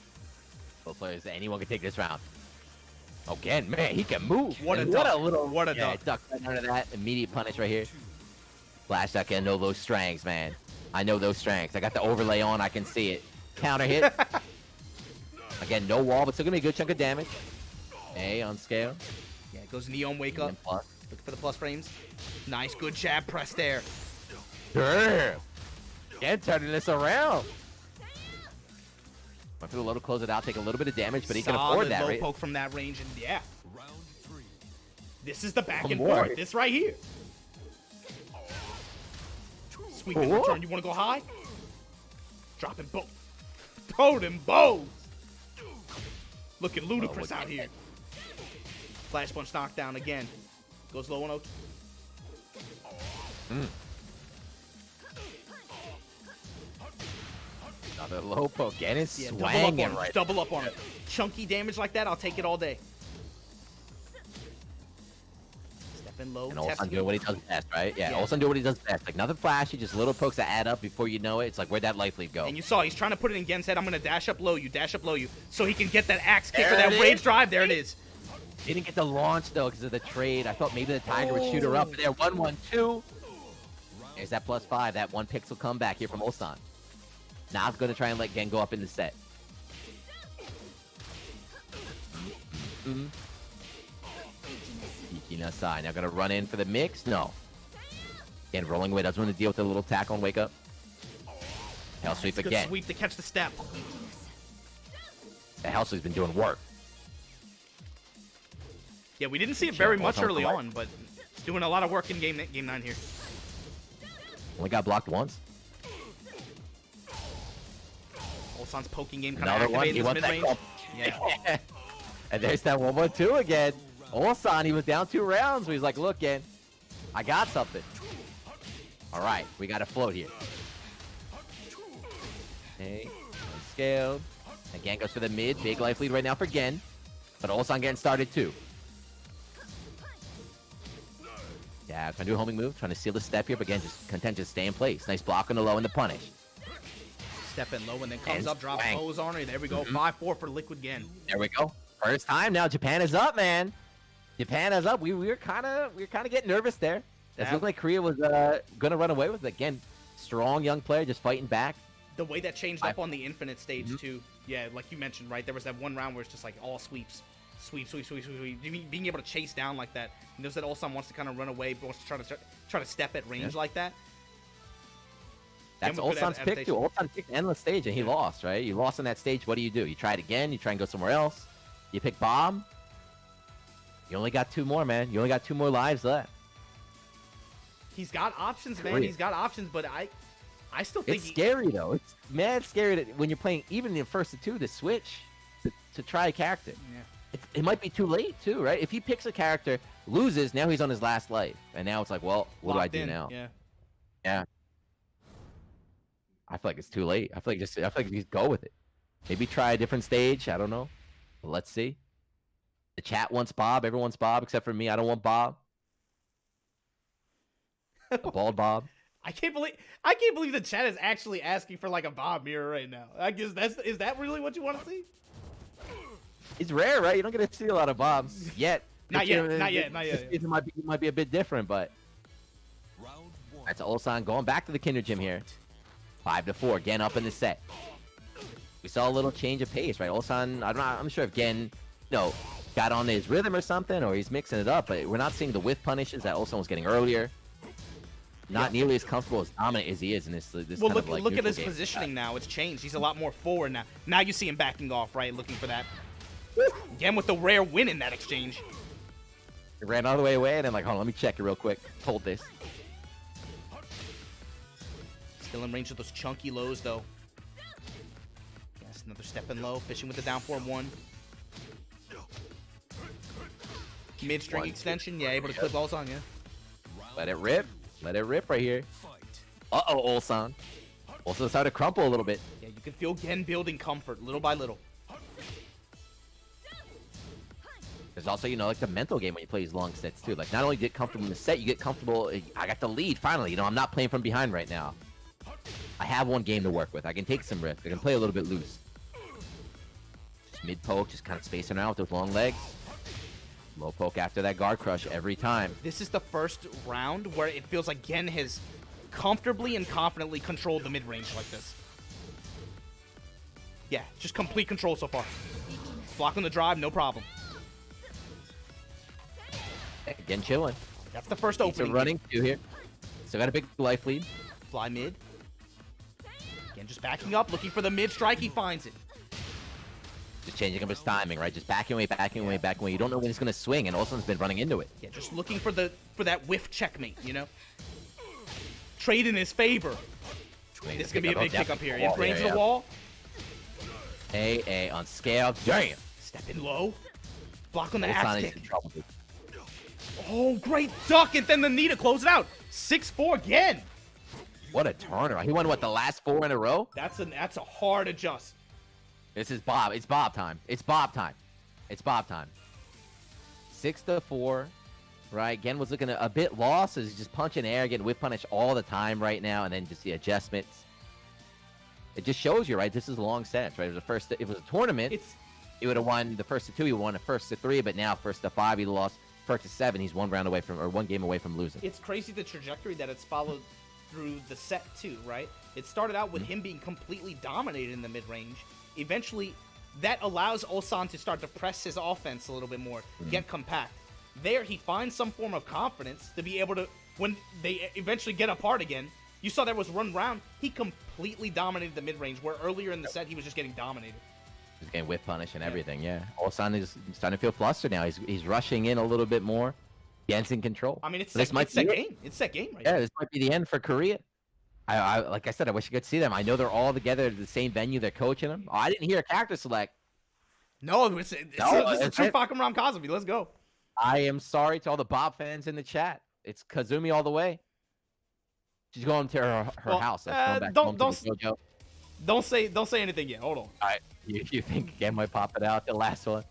Both players, anyone can take this round. Again, man, he can move. What a duck. Duck right under that. Immediate punish right here. Flash duck, I know those strengths, man. I know those strengths. I got the overlay on. I can see it. Counter hit. Again, no wall, but still going to be a good chunk of damage. A on scale. Yeah, it goes Neon wake up. Look for the plus frames. Nice, good jab press there. Damn. Again, turning this around. Went for the low to close it out, take a little bit of damage, but he can afford that, right? Low poke from that range, and yeah. This is the back and forth. This right here. Sweep in return. You want to go high? Dropping both. Totem bows. Looking ludicrous out here. Flash punch knockdown again. Goes low on O. Another low poke. And it's swanging right. Double up on it. Chunky damage like that, I'll take it all day. Stepping low. And Ulsan doing what he does best, right? Yeah, Ulsan doing what he does best. Like nothing flashy, just little pokes that add up before you know it. It's like, where'd that life lead go? And you saw, he's trying to put it in Gen's head. I'm going to dash up low you, so he can get that axe kick or that rage drive. There it is. He didn't get the launch, though, because of the trade. I thought maybe the Tiger would shoot her up. But there, 1-1-2. There's that +5. That one pixel comeback here from Ulsan. Now I'm going to try and let Gen go up in the set. Nasai. Now going to run in for the mix? No. Again, rolling away. Doesn't want to deal with the little tack on wake up. Hell sweep again. Good sweep to catch the step. The Hell sweep's been doing work. Yeah, we didn't see it very much Ulsan early for life. on, but it's doing a lot of work in game 9 here. Only got blocked once. Ulsan's poking game kind of Another one. activating He this wants that mid-range. goal. Yeah. And there's that 1-1-2 again. Ulsan, he was down 2 rounds. He's like, look, Gen, I got something. All right, we got to float here. Okay, unscaled. And Gen goes for the mid. Big life lead right now for Gen. But Ulsan getting started too. Yeah, trying to do a homing move. Trying to seal the step here, but again, just content to stay in place. Nice block on the low and the punish. Step in low and then comes And up, drops bang. O's on her. There we go. 5-4 for Liquid Gen. There we go. First time now. Japan is up, man. Japan is up. We were kind of getting nervous there. It Yeah. looked like Korea was gonna run away with it. Again, strong young player just fighting back. The way that changed up on the Infinite stage, too. Yeah, like you mentioned, right? There was that one round where it's just like all sweeps. Sweep, sweep, sweep, sweep, sweep. Being able to chase down like that. And there's that Ulsan wants to kind of run away, but wants to try to step at range like that. That's Gen with good Ulsan's pick too. adaptation. Ulsan picked endless stage and he lost, right? You lost on that stage. What do? You try it again. You try and go somewhere else. You pick bomb. You only got 2 more, man. You only got 2 more lives left. He's got options, man. Korea. He's got options, but I still think It's scary though. It's mad scary that when you're playing even in the first of 2 to switch to try a character. Yeah. It might be too late too, right? If he picks a character, loses, now he's on his last life, and now it's like, well, what do I Locked do in. now? Yeah. Yeah. I feel like it's too late. I feel like just go with it. Maybe try a different stage. I don't know. But let's see. The chat wants Bob. Everyone wants Bob except for me. I don't want Bob. A bald Bob. I can't believe the chat is actually asking for like a Bob mirror right now. I guess is that really what you want to see? It's rare, right? You don't get to see a lot of Bobs yet. Not yet. It might be a bit different, but that's Ulsan going back to the Kinder Gym here. 5-4, Gen up in the set. We saw a little change of pace, right? Ulsan, I'm sure if Gen, got on his rhythm or something, or he's mixing it up, but we're not seeing the whiff punishes that Ulsan was getting earlier. Not nearly as comfortable as dominant as he is in this Well, kind of like look at neutral his game. positioning now. It's changed. He's a lot more forward now. Now you see him backing off, right? Looking for that. Again with the rare win in that exchange. He ran all the way away, and then like, hold on, let me check it real quick. Hold this. Still in range of those chunky lows, though. Yes, another step in low. Fishing with the down 4-1. Mid-string 1, 2, extension. Yeah, able to clip balls on, yeah. Let it rip. Let it rip right here. Uh-oh, Ulsan. Ulsan started to crumple a little bit. Yeah, you can feel Gen building comfort little by little. There's also, like the mental game when you play these long sets too. Like not only get comfortable in the set, you get comfortable. I got the lead finally. I'm not playing from behind right now. I have one game to work with. I can take some risks. I can play a little bit loose. Just mid poke, just kind of spacing around with those long legs. Low poke after that guard crush every time. This is the first round where it feels like Gen has comfortably and confidently controlled the mid-range like this. Yeah, just complete control so far. Blocking the drive, no problem. Again, chilling. That's the first So opening. running 2 here. Still got a big life lead. Fly mid. Again, just backing up, looking for the mid strike. He finds it. Just changing up his timing, right? Just backing away, backing away, backing away. You don't know when he's gonna swing, and Ulsan's been running into it. Yeah, just looking for that whiff checkmate, Trade in his favor. This is gonna be a big pickup here. In range of the wall. A on scale. Damn. Step in low. Block on the Ulsan axe is kick. in trouble, dude. Oh, great duck, and then the knee to close it out. 6-4 again. What a turnaround. He won, the last 4 in a row? That's a hard adjust. This is Bob. It's Bob time. It's Bob time. It's Bob time. 6-4, right? Gen was looking a bit lost as he's just punching air, getting whip punish all the time right now, and then just the adjustments. It just shows you, right? This is long sets, right? If it was a tournament, he would have won the first of 2. He won the first of 3, but now first of 5, he lost. First to 7, he's one game away from losing. It's crazy the trajectory that it's followed through the set too, right? It started out with him being completely dominated in the mid-range. Eventually, that allows Ulsan to start to press his offense a little bit more, get compact. There, he finds some form of confidence to be able to, when they eventually get apart again, you saw there was one round, he completely dominated the mid-range, where earlier in the set, he was just getting dominated. He's getting whip punish and everything. Yeah, Ulsan is starting to feel flustered now. He's rushing in a little bit more. Gen's in control. I mean, it's this might it's that game. It's that game right Yeah, now. this might be the end for Korea. I like I said, I wish I could see them. I know they're all together at the same venue. They're coaching them. Oh, I didn't hear a character select. No, it's a true Fakamram Kazumi. Let's go. I am sorry to all the Bob fans in the chat. It's Kazumi all the way. She's going to her house. Going back home to the dojo. Don't say anything yet. Hold on. All right, you think Gen might pop it out? The last one.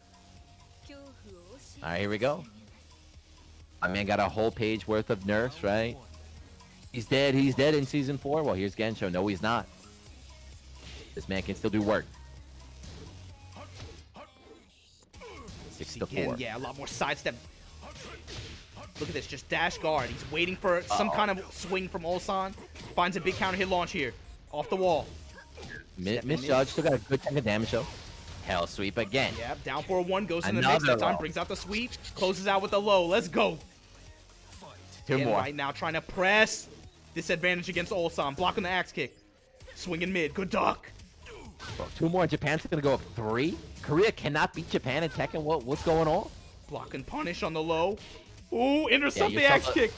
All right, here we go. My man got a whole page worth of nerfs, right? He's dead in season 4. Well, here's Gensho. No, he's not. This man can still do work. 6 to 4. Yeah, a lot more sidestep. Look at this, just dash guard. He's waiting for some kind of swing from Ulsan. Finds a big counter hit launch here. Off the wall. Misjudged. Still got a good chunk of damage though. Hell sweep again. Yeah, down for a 1. Goes in the mix that time. Brings out the sweep. Closes out with a low. Let's go. 2 more. Right now trying to press. Disadvantage against Ulsan. Blocking the axe kick. Swinging mid. Good duck. Bro, 2 more. Japan's going to go up 3. Korea cannot beat Japan in Tekken. What's going on? Block and punish on the low. Ooh, intercept the axe kick.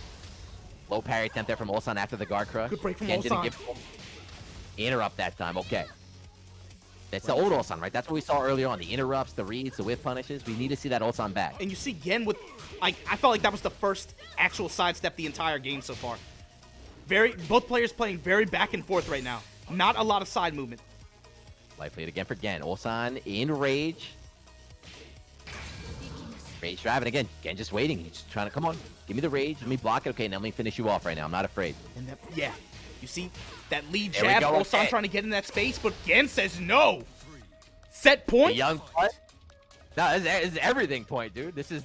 Low parry attempt there from Ulsan after the guard crush. Good break from Ulsan. Interrupt that time. Okay. That's the old Ulsan, right? That's what we saw earlier on. The interrupts, the reads, the whiff punishes. We need to see that Ulsan back. And you see Gen with... I felt like that was the first actual sidestep the entire game so far. Both players playing very back and forth right now. Not a lot of side movement. Light played again for Gen. Ulsan in rage. Rage driving again. Gen just waiting. He's just trying to, come on, give me the rage. Let me block it. Okay, now let me finish you off right now. I'm not afraid. And that, yeah, you see that lead jab. Ulsan trying to get in that space, but Gen says no. Set point. The young play. No, this is everything point, dude. This is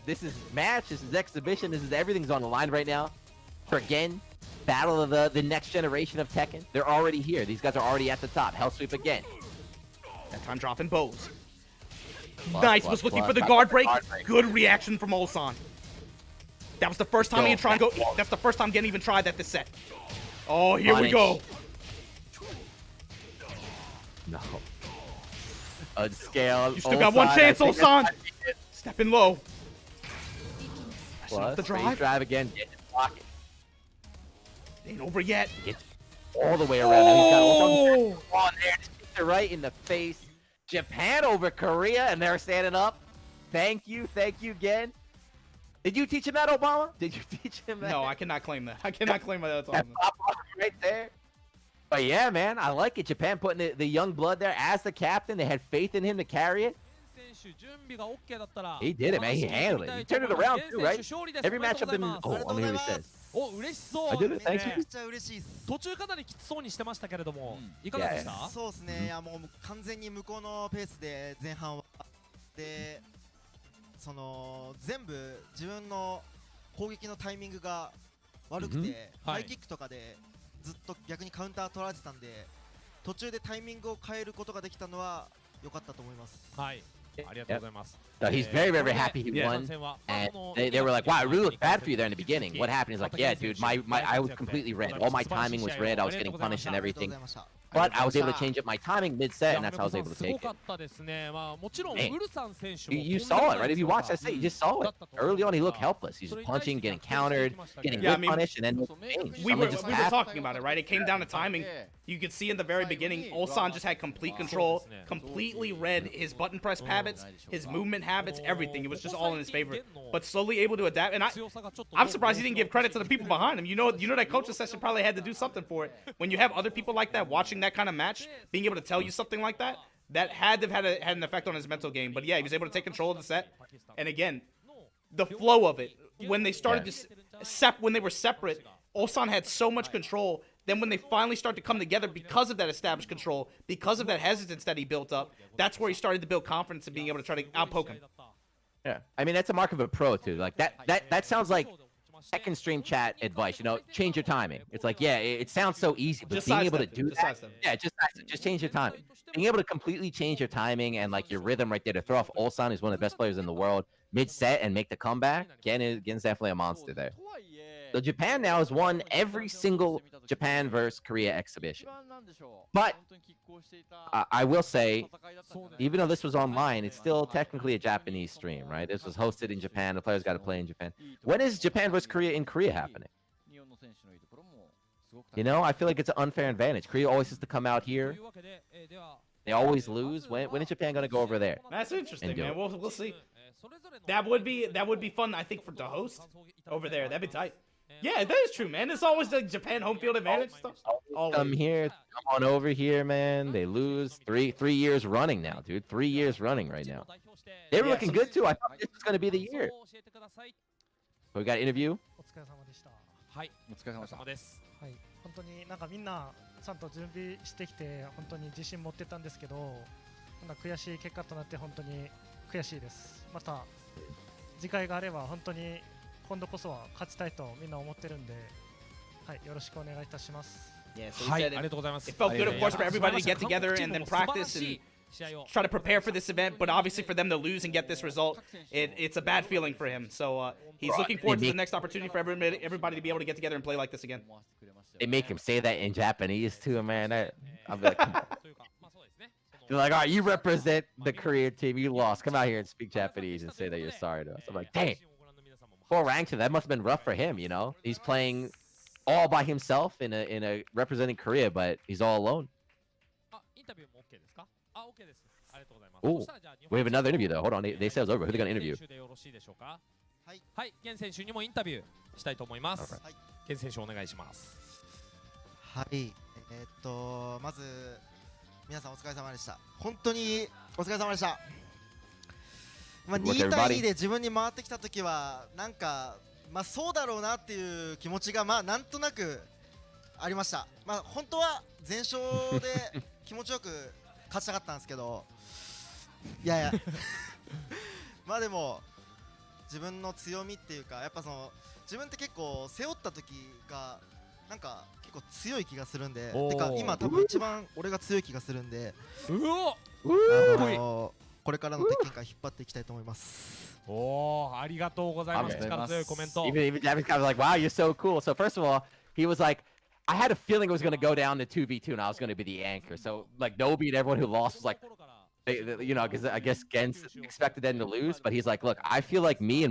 match. This is exhibition. This is everything's on the line right now. For Gen, battle of the next generation of Tekken. They're already here. These guys are already at the top. Hell sweep again. That time dropping bows. Nice, was looking for the guard break. Good reaction from Ulsan. That was the first time he had tried to go. That's the first time Gen even tried that this set. Oh, here we go. No. Unscaled. You still got one chance, Ulsan. Stepping low. Plus, the drive. Drive again. Get it, block it. Ain't over yet. Get all the way around. Oh! He's got on there. Just right in the face. Japan over Korea, and they're standing up. Thank you again. Did you teach him that, Obama? Did you teach him that? No, I cannot claim that. I cannot claim that. That's awesome. Right there. But yeah, man, I like it. Japan putting the young blood there as the captain. They had faith in him to carry it. He did it, man. He handled it. He turned it around too, right? Every matchup in. Oh, let me hear what he says. I did it. Thank you. 途中かなりきつそうにしてましたけれども、いかがでした？そうですね。もう完全に向こうのペースで前半はで、その全部自分の攻撃のタイミングが悪くて、ハイキックとかでずっと逆にカウンター取られてたんで、途中でタイミングを変えることができたのは良かったと思います。はい。So he's very, very happy he won, and they were like, "Wow, it really looked bad for you there in the beginning. What happened?" He's like, "Yeah, dude, I was completely red. All my timing was red. I was getting punished and everything. But I was able to change up my timing mid-set, and that's how I was able to take it." Man, you saw it, right? If you watched that set, you just saw it. Early on, he looked helpless. He's just punching, getting countered, getting punished, and then we were talking about it, right? It came down to timing. You could see in the very beginning, Ulsan just had complete control, completely read his button press habits, his movement habits, everything. It was just all in his favor. But slowly able to adapt. And I'm surprised he didn't give credit to the people behind him. You know that coaching session probably had to do something for it. When you have other people like that watching that kind of match, being able to tell you something like that, that had to have had an effect on his mental game. But yeah, he was able to take control of the set. And again, the flow of it, when they started to when they were separate, Ulsan had so much control. Then when they finally start to come together because of that established control, because of that hesitance that he built up, that's where he started to build confidence in being able to try to outpoke him. Yeah, I mean, that's a mark of a pro, too. Like, that sounds like second stream chat advice, you know, change your timing. It's like, yeah, it sounds so easy, but being able to do that, yeah, just change your timing. Being able to completely change your timing and, like, your rhythm right there to throw off Ulsan, who's one of the best players in the world, mid-set and make the comeback, Gen's definitely a monster there. So Japan now has won every single Japan versus Korea exhibition. But I will say, even though this was online, it's still technically a Japanese stream, right? This was hosted in Japan. The players got to play in Japan. When is Japan versus Korea in Korea happening? You know, I feel like it's an unfair advantage. Korea always has to come out here. They always lose. When is Japan going to go over there? That's interesting, man. We'll see. That would be fun, I think, to host over there. That'd be tight. Yeah, that is true, man. It's always the Japan home field advantage stuff. Come here, come on over here, man. They lose 3 years running now, dude. 3 years running right now. They were looking good too. I thought this was going to be the year. We got an interview. はい、お疲れ様です。はい、本当になんかみんなちゃんと準備してきて本当に自信持ってたんですけど、なんか悔しい結果となって本当に悔しいです。また次回があれば本当に今度こそは勝ちたいとみんな思ってるんで、はい、よろしくお願いいたします。はい、ありがとうございます。It felt good, of course, for everybody to get together and then practice and try to prepare for this event, but obviously for them to lose and get this result, it's a bad feeling for him. So he's looking forward to the next opportunity for everybody to be able to get together and play like this again. They make him say that in Japanese too, man. I'm like, come on. They're like, all right, you represent the Korean team. You lost. Come out here and speak Japanese and say that you're sorry to us. I'm like, dang. Poor Rangton, that must have been rough for him, you know? He's playing all by himself in a representing Korea, but he's all alone. Oh, we have another interview though. Hold on, they said it was over. Who are they going to interview? はい、ゲン選手にもインタビューしたいと思います。はい、ゲン選手お願いします。はい、まず皆さんお疲れ様でした。本当にお疲れ様でした。まあ2対2で自分に回ってきた時はなんかまあそうだろうなっていう気持ちがまあなんとなくありました。まあ本当は全勝で気持ちよく勝ちたかったんですけど、いやいやまあでも自分の強みっていうかやっぱその自分って結構背負った時がなんか結構強い気がするんで、てか今多分一番俺が強い気がするんで、これからの鉄拳界引っ張っていきたいと思います。おー、ありがとうございます。力強いコメント。Even Japanese guy was like, wow, you're so cool. So first of all, he was like, I had a feeling it was going to go down to 2v2 and I was going to be the anchor. So like Nobi and everyone who lost was like, you know, because I guess Gens expected them to lose, but he's like, look, I feel like me and